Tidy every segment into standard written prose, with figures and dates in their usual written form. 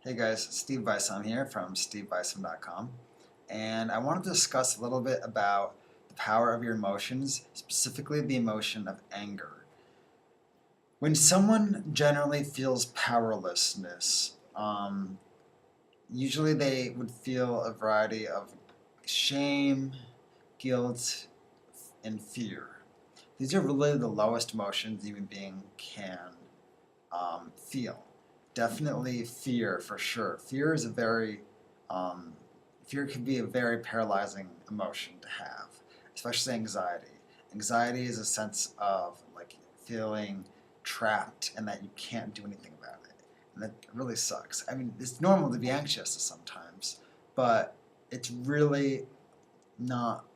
Hey guys, Steve Bison here from stevebison.com, and I want to discuss a little bit about the power of your emotions, specifically the emotion of anger. When someone generally feels powerlessness, usually they would feel a variety of shame, guilt, and fear. These are really the lowest emotions a human being can feel. Definitely fear for sure. Um, fear can be a very paralyzing emotion to have, especially anxiety. Anxiety is a sense of like feeling trapped and that you can't do anything about it, and that really sucks. I mean, it's normal to be anxious sometimes, but it's really not.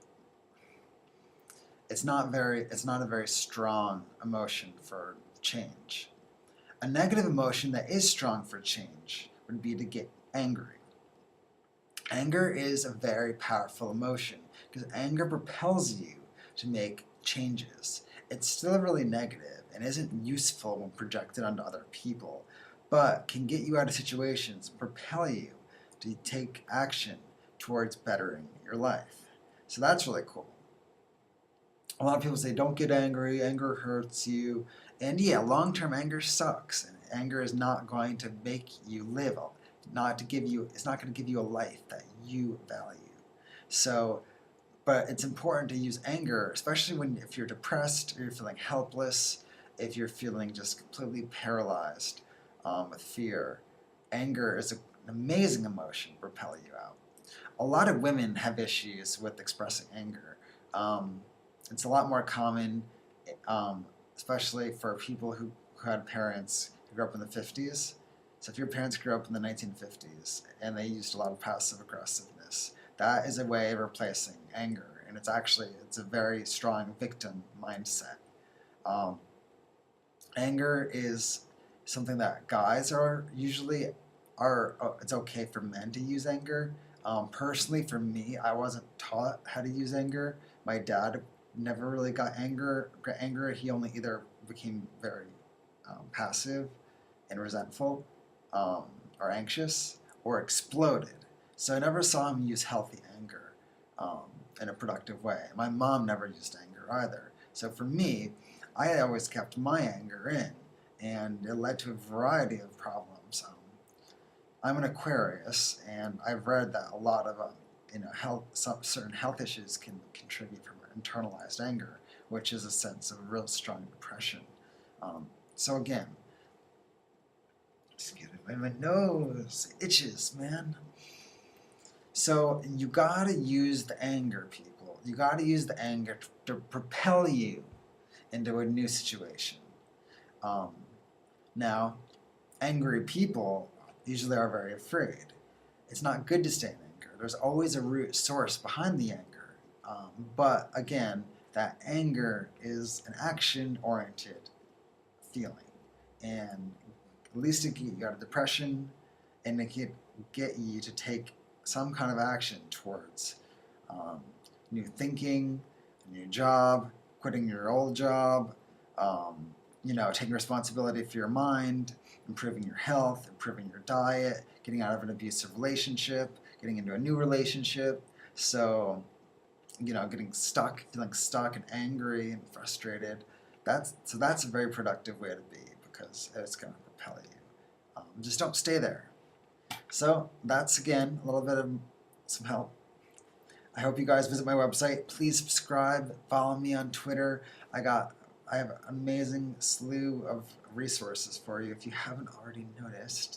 It's not a very strong emotion for change. A negative emotion that is strong for change would be to get angry. Anger is a very powerful emotion because anger propels you to make changes. It's still really negative and isn't useful when projected onto other people, but can get you out of situations and propel you to take action towards bettering your life. So that's really cool. A lot of people say don't get angry, anger hurts you. And yeah, long-term anger sucks. And anger is not going to make you live, it's not going to give you a life that you value. So, but it's important to use anger, especially if you're depressed or you're feeling helpless, if you're feeling just completely paralyzed with fear. Anger is an amazing emotion to propel you out. A lot of women have issues with expressing anger. Um, it's a lot more common, um, especially for people who had parents who grew up in the 50s. So if your parents grew up in the 1950s and they used a lot of passive aggressiveness, that is a way of replacing anger, and it's a very strong victim mindset. Um, Anger is something that guys are usually are. It's okay for men to use anger. Personally, for me, I wasn't taught how to use anger. My dad never really got anger. He only either became very passive and resentful, um, or anxious, or exploded. So I never saw him use healthy anger um, in a productive way. My mom never used anger either. So for me, I always kept my anger in, and it led to a variety of problems. I'm an Aquarius, and I've read that a lot of certain health issues can contribute from internalized anger, which is a sense of real strong depression. So again, excuse me, my nose itches, man. So you gotta use the anger, people. You gotta use the anger to propel you into a new situation. Um, Now, angry people usually are very afraid. It's not good to stay in anger. There's always a root source behind the anger. But again, that anger is an action oriented feeling. And at least it can get you out of depression, and it can get you to take some kind of action towards um, new thinking, a new job, quitting your old job, taking responsibility for your mind, improving your health, improving your diet, getting out of an abusive relationship, getting into a new relationship. So, feeling stuck and angry and frustrated. That's a very productive way to be because it's going to propel you. Just don't stay there. So that's again a little bit of some help. I hope you guys visit my website. Please subscribe, follow me on Twitter. I have an amazing slew of resources for you if you haven't already noticed.